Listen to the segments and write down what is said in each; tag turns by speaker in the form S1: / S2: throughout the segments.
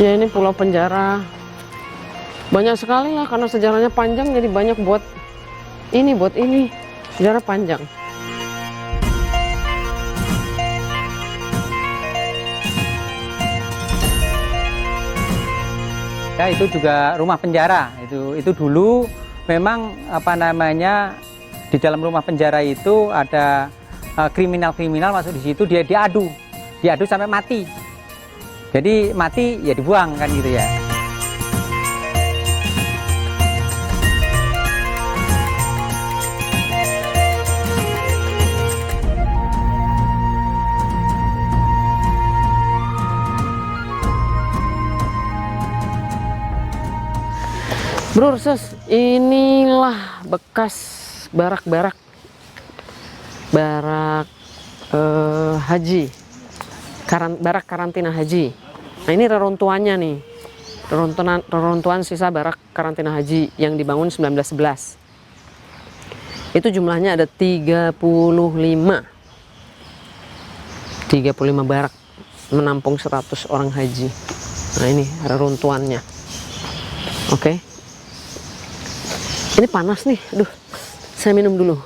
S1: Ya ini pulau penjara. Banyak sekali lah karena sejarahnya panjang, jadi banyak buat ini sejarah panjang.
S2: Ya, itu juga rumah penjara. Itu dulu memang apa namanya, di dalam rumah penjara itu ada kriminal-kriminal masuk di situ, dia diadu sampai mati. Jadi mati ya dibuang kan gitu ya.
S1: Bro, inilah bekas barak haji, barak karantina haji. Nah ini reruntuhannya nih, reruntuhan sisa barak karantina haji yang dibangun 1911. Itu jumlahnya ada 35 barak menampung 100 orang haji. Nah ini reruntuhannya. Oke. Ini panas nih, aduh, saya minum dulu.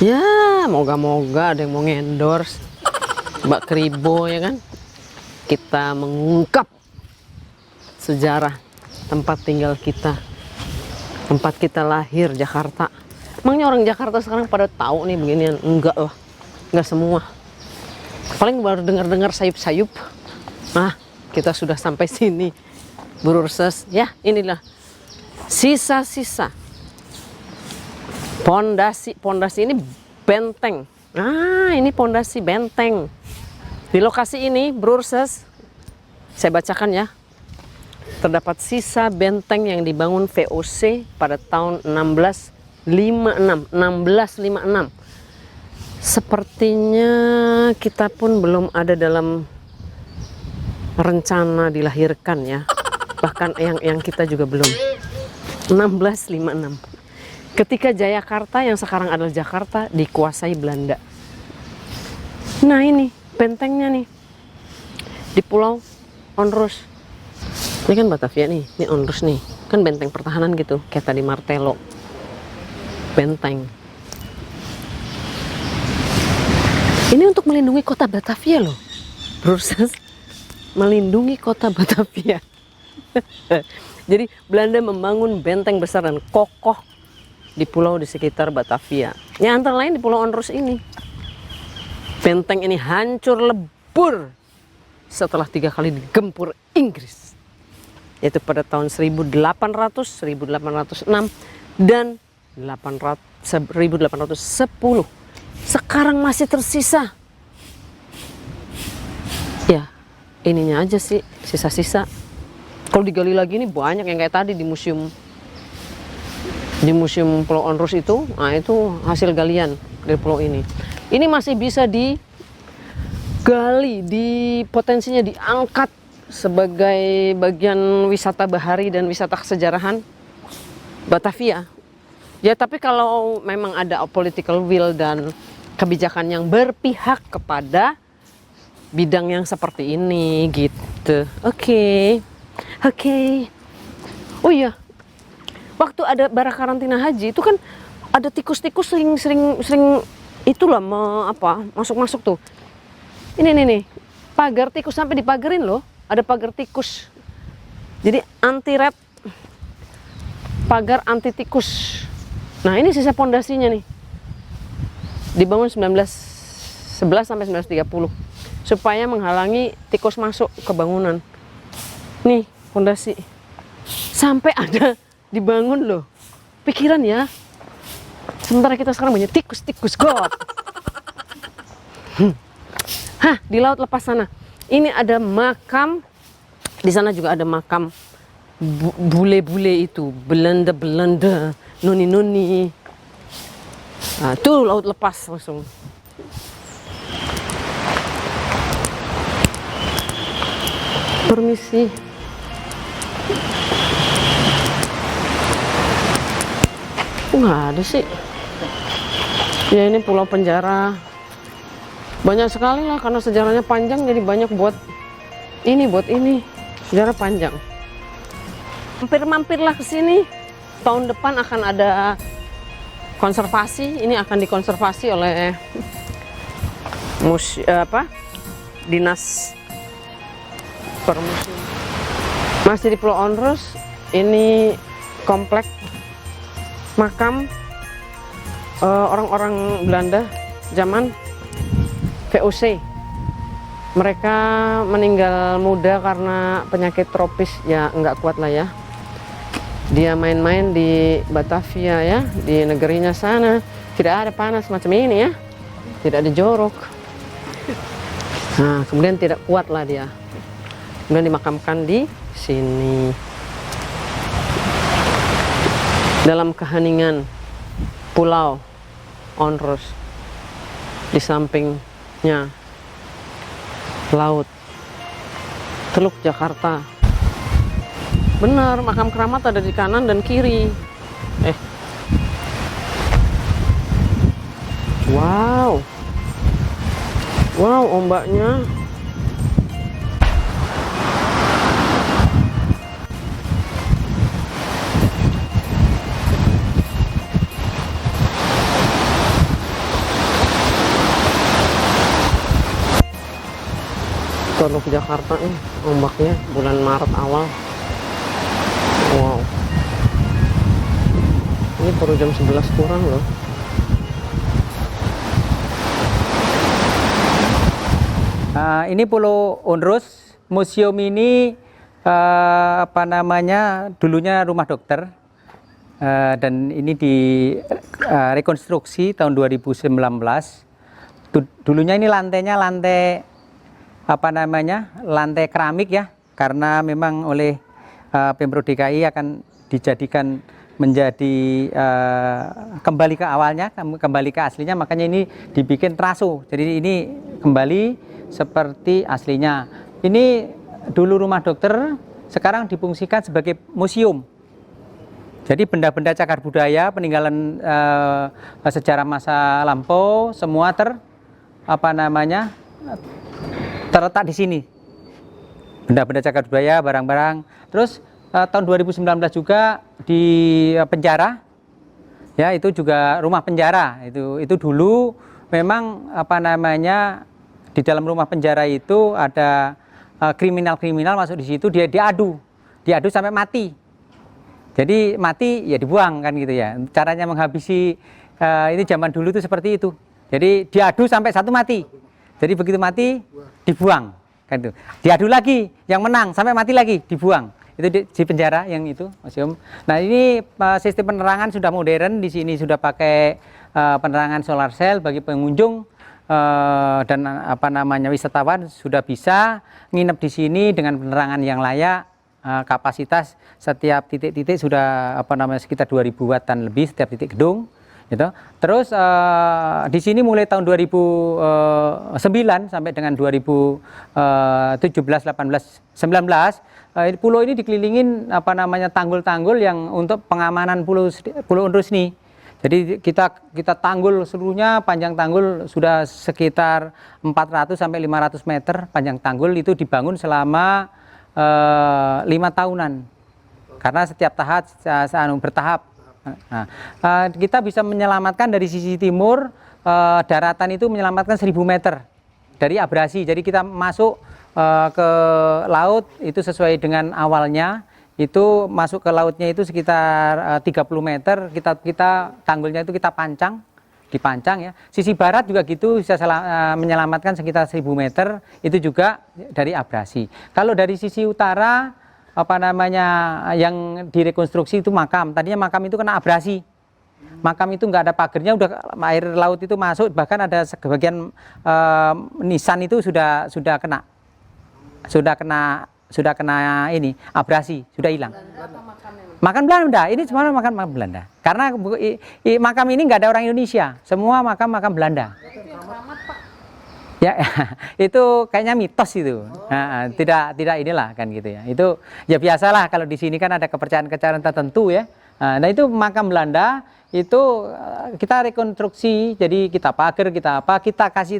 S1: Ya, moga-moga ada yang mau endorse Mbak Kribo ya kan. Kita mengungkap sejarah tempat tinggal kita, tempat kita lahir, Jakarta. Emangnya orang Jakarta sekarang pada tahu nih beginian? Enggak lah, enggak semua. Paling baru dengar-dengar sayup-sayup. Nah, kita sudah sampai sini, Brurses. Ya, inilah sisa-sisa pondasi ini benteng. Nah, ini pondasi benteng. Di lokasi ini, Brurses, saya bacakan ya. Terdapat sisa benteng yang dibangun VOC pada tahun 1656. Sepertinya kita pun belum ada dalam rencana dilahirkan ya. Bahkan yang kita juga belum. 1656. Ketika Jayakarta yang sekarang adalah Jakarta dikuasai Belanda. Nah ini bentengnya nih. Di Pulau Onrus. Ini kan Batavia nih, ini Onrus nih. Kan benteng pertahanan gitu, kayak tadi Martelo. Benteng. Ini untuk melindungi kota Batavia loh, Brurses, melindungi kota Batavia. Jadi Belanda membangun benteng besar dan kokoh di pulau di sekitar Batavia. Ya antara lain di Pulau Onrus ini. Benteng ini hancur lebur setelah 3 kali digempur Inggris. Yaitu pada tahun 1800, 1806, dan 1810. Sekarang masih tersisa. Ya, ininya aja sih, sisa-sisa. Kalau digali lagi ini banyak yang kayak tadi di museum Pulau Onrus itu. Nah, itu hasil galian dari pulau ini. Ini masih bisa digali, potensinya diangkat sebagai bagian wisata bahari dan wisata kesejarahan Batavia. Ya, tapi kalau memang ada political will dan kebijakan yang berpihak kepada bidang yang seperti ini gitu. Oke. Oh iya, waktu ada barak karantina haji itu kan ada tikus-tikus sering itulah masuk tuh. Ini nih, pagar tikus sampai dipagerin loh. Ada pagar tikus. Jadi anti-rat, pagar anti tikus. Nah ini sisa pondasinya nih. Dibangun 1911 sampai 1930 supaya menghalangi tikus masuk ke bangunan. Nih pondasi sampai ada dibangun loh. Pikiran ya. Sementara kita sekarang banyak tikus God. Di laut lepas sana. Ini ada makam. Di sana juga ada makam bule-bule itu, Belanda, noni. Nah, tuh laut lepas langsung. Permisi. Nggak ada sih. Ya ini pulau penjara. Banyak sekali lah karena sejarahnya panjang, jadi banyak buat ini. Sejarah panjang. Mampir-mampirlah ke sini. Tahun depan akan ada konservasi. Ini akan dikonservasi oleh Dinas Permuseum. Masih di Pulau Onrus. Ini komplek makam orang-orang Belanda zaman VOC. Mereka meninggal muda karena penyakit tropis, ya nggak kuat lah ya. Dia main-main di Batavia ya, di negerinya sana. Tidak ada panas macam ini ya, tidak ada jorok. Nah, kemudian tidak kuat lah dia. Kemudian dimakamkan di sini. Dalam keheningan Pulau Onrus. Di sampingnya laut, Teluk Jakarta. Benar, makam keramat ada di kanan dan kiri. Wow, ombaknya. Teluk Jakarta nih, ombaknya bulan Maret awal. Wow, ini baru jam 11 kurang loh.
S2: Ini Pulau Onrus. Museum ini dulunya rumah dokter, dan ini rekonstruksi tahun 2019. Dulunya ini lantainya lantai keramik ya, karena memang oleh Pemprov DKI akan dijadikan menjadi kembali ke awalnya, kembali ke aslinya, makanya ini dibikin teraso. Jadi ini kembali seperti aslinya. Ini dulu rumah dokter, sekarang difungsikan sebagai museum. Jadi benda-benda cagar budaya, peninggalan sejarah masa lampau, semua terletak di sini. Benda-benda cagar budaya, barang-barang. Terus tahun 2019 juga di penjara, ya itu juga rumah penjara. Itu dulu memang di dalam rumah penjara itu ada kriminal-kriminal masuk di situ, dia diadu sampai mati. Jadi mati ya dibuang kan gitu ya. Caranya menghabisi ini zaman dulu itu seperti itu. Jadi diadu sampai satu mati. Jadi begitu mati dibuang kan itu. Diadu lagi, yang menang sampai mati lagi dibuang. Itu di penjara yang itu museum. Nah, ini sistem penerangan sudah modern, di sini sudah pakai penerangan solar cell bagi pengunjung, dan wisatawan sudah bisa nginep di sini dengan penerangan yang layak. Kapasitas setiap titik-titik sudah sekitar 2000 wattan lebih setiap titik gedung gitu. Terus di sini mulai tahun 2009 sampai dengan 2017, 18, 19 pulau ini dikelilingin tanggul-tanggul yang untuk pengamanan Pulau Onrus ini. Jadi kita tanggul seluruhnya, panjang tanggul sudah sekitar 400 sampai 500 meter panjang tanggul, itu dibangun selama 5 tahunan. Karena setiap tahap bertahap. Nah, kita bisa menyelamatkan dari sisi timur, daratan itu menyelamatkan 1000 meter dari abrasi. Jadi kita masuk ke laut itu sesuai dengan awalnya, itu masuk ke lautnya itu sekitar 30 meter, kita tanggulnya itu kita dipancang ya. Sisi barat juga gitu, bisa menyelamatkan sekitar 1000 meter, itu juga dari abrasi. Kalau dari sisi utara yang direkonstruksi itu makam. Tadinya makam itu kena abrasi. Makam itu nggak ada pagernya, udah air laut itu masuk, bahkan ada sebagian nisan itu sudah kena ini abrasi, sudah hilang. Makan Belanda, ini semua makam Belanda. Karena makam ini nggak ada orang Indonesia, semua makam Belanda. Ya, itu kayaknya mitos itu. Nah, tidak inilah kan gitu ya. Itu ya biasalah kalau di sini kan ada kepercayaan tertentu ya. Nah, itu makam Belanda itu kita rekonstruksi, jadi kita pagar, kita apa, kita kasih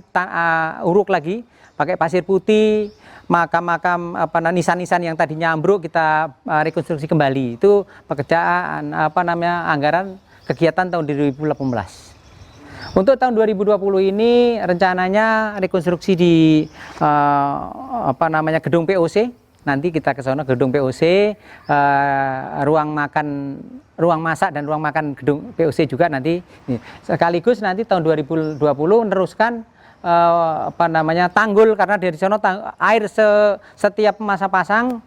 S2: uruk lagi pakai pasir putih, makam-makam nisan-nisan yang tadinya ambruk kita rekonstruksi kembali. Itu pekerjaan anggaran kegiatan tahun 2018. Untuk tahun 2020 ini rencananya rekonstruksi di gedung POC. Nanti kita ke sana gedung POC, ruang masak dan ruang makan gedung POC juga nanti. Sekaligus nanti tahun 2020 meneruskan tanggul, karena dari sana air setiap masa pasang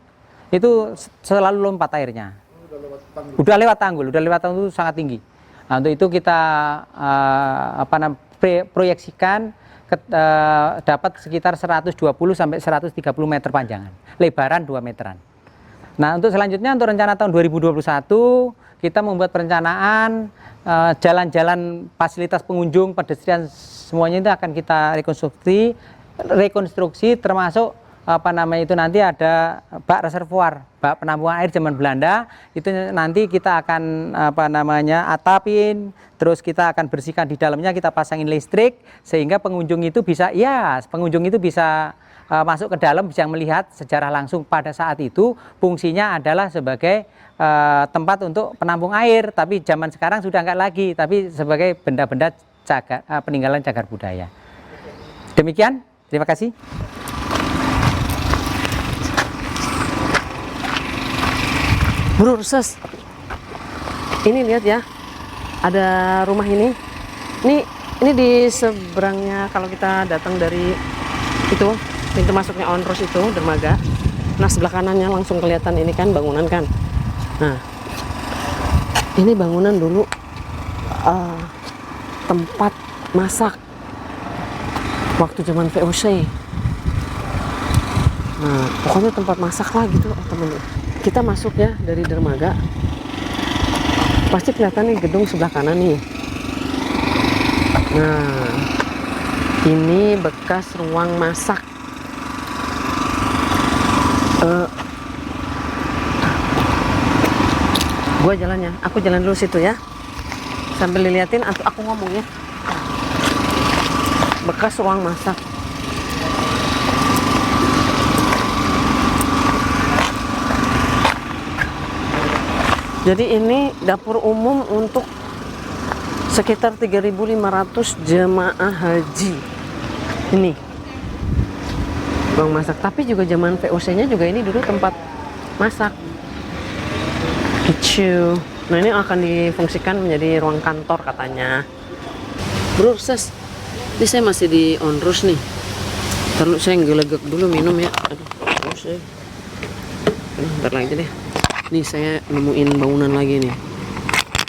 S2: itu selalu lompat airnya. Udah lewat tanggul itu sangat tinggi. Nah, untuk itu kita proyeksikan dapat sekitar 120 sampai 130 meter panjangan, lebaran 2 meteran. Nah, untuk selanjutnya untuk rencana tahun 2021 kita membuat perencanaan jalan-jalan, fasilitas pengunjung, pedestrian, semuanya itu akan kita rekonstruksi termasuk itu nanti ada bak reservoir, bak penampungan air zaman Belanda. Itu nanti kita akan atapin, terus kita akan bersihkan di dalamnya, kita pasangin listrik sehingga pengunjung itu bisa masuk ke dalam, bisa melihat secara langsung. Pada saat itu fungsinya adalah sebagai tempat untuk penampung air, tapi zaman sekarang sudah enggak lagi, tapi sebagai benda-benda peninggalan cagar budaya. Demikian, terima kasih.
S1: Bro, Ses, ini lihat ya, ada rumah ini. Ini di seberangnya kalau kita datang dari itu pintu masuknya Onrus itu dermaga. Nah, sebelah kanannya langsung kelihatan ini kan bangunan kan. Nah, ini bangunan dulu tempat masak waktu zaman VOC. Nah, pokoknya tempat masak lah gitu, teman-teman. Kita masuk ya dari dermaga, pasti kelihatan nih gedung sebelah kanan nih. Nah, ini bekas ruang masak. Gua jalannya, aku jalan dulu situ ya, sambil diliatin atau aku ngomong ya. Bekas ruang masak. Jadi ini dapur umum untuk sekitar 3.500 jemaah haji. Ini ruang masak, tapi juga zaman VOC-nya juga ini dulu tempat masak. Gitu. Nah, ini akan difungsikan menjadi ruang kantor katanya. Bro, Ses, ini saya masih di Onrus nih. Terus saya ngelegek dulu minum ya. Aduh, saya. Bentar lagi deh. Nih saya nemuin bangunan lagi nih,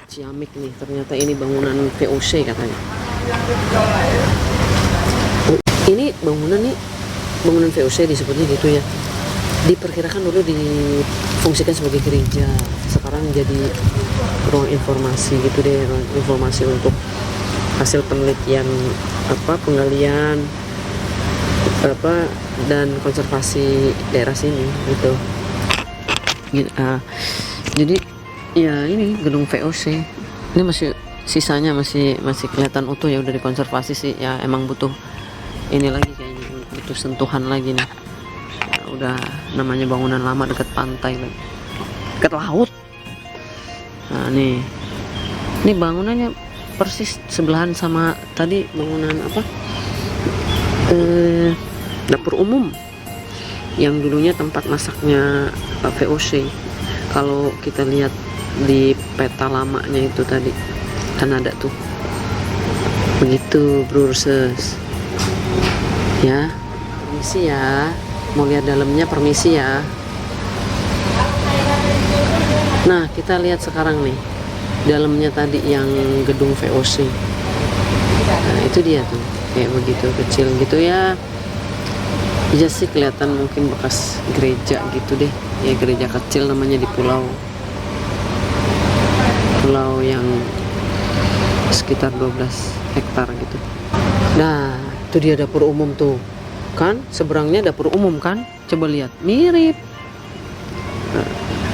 S1: ciamik nih, ternyata ini bangunan VOC katanya. Oh, ini bangunan nih, bangunan VOC disebutnya gitu ya. Diperkirakan dulu difungsikan sebagai gereja, sekarang jadi ruang informasi gitu deh, ruang informasi untuk hasil penelitian penggalian dan konservasi daerah sini gitu. Jadi ya ini gedung VOC ini masih sisanya masih kelihatan utuh ya, udah dikonservasi sih ya, emang butuh ini lagi kayaknya, butuh sentuhan lagi nih ya, udah namanya bangunan lama dekat pantai lagi, dekat laut. Nah, ini bangunannya persis sebelahan sama tadi bangunan dapur umum yang dulunya tempat masaknya VOC. Kalau kita lihat di peta lamanya itu tadi kan ada tuh begitu, Bro Ses ya. Permisi ya, mau lihat dalamnya, permisi ya. Nah, kita lihat sekarang nih dalamnya tadi yang gedung VOC. Nah, itu dia tuh kayak begitu kecil gitu ya. Iya sih kelihatan mungkin bekas gereja gitu deh ya, gereja kecil namanya di pulau yang sekitar 12 hektar gitu. Nah, itu dia dapur umum tuh kan, seberangnya dapur umum kan, coba lihat, mirip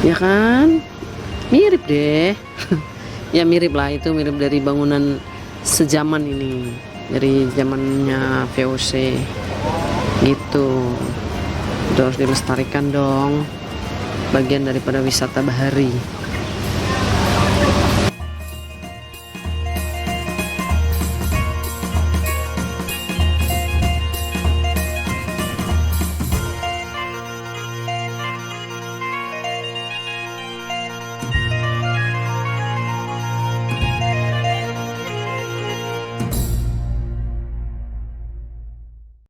S1: ya kan, mirip deh. Ya mirip lah, itu mirip dari bangunan sejaman ini, dari zamannya VOC gitu. Itu harus dilestarikan dong, bagian daripada wisata bahari.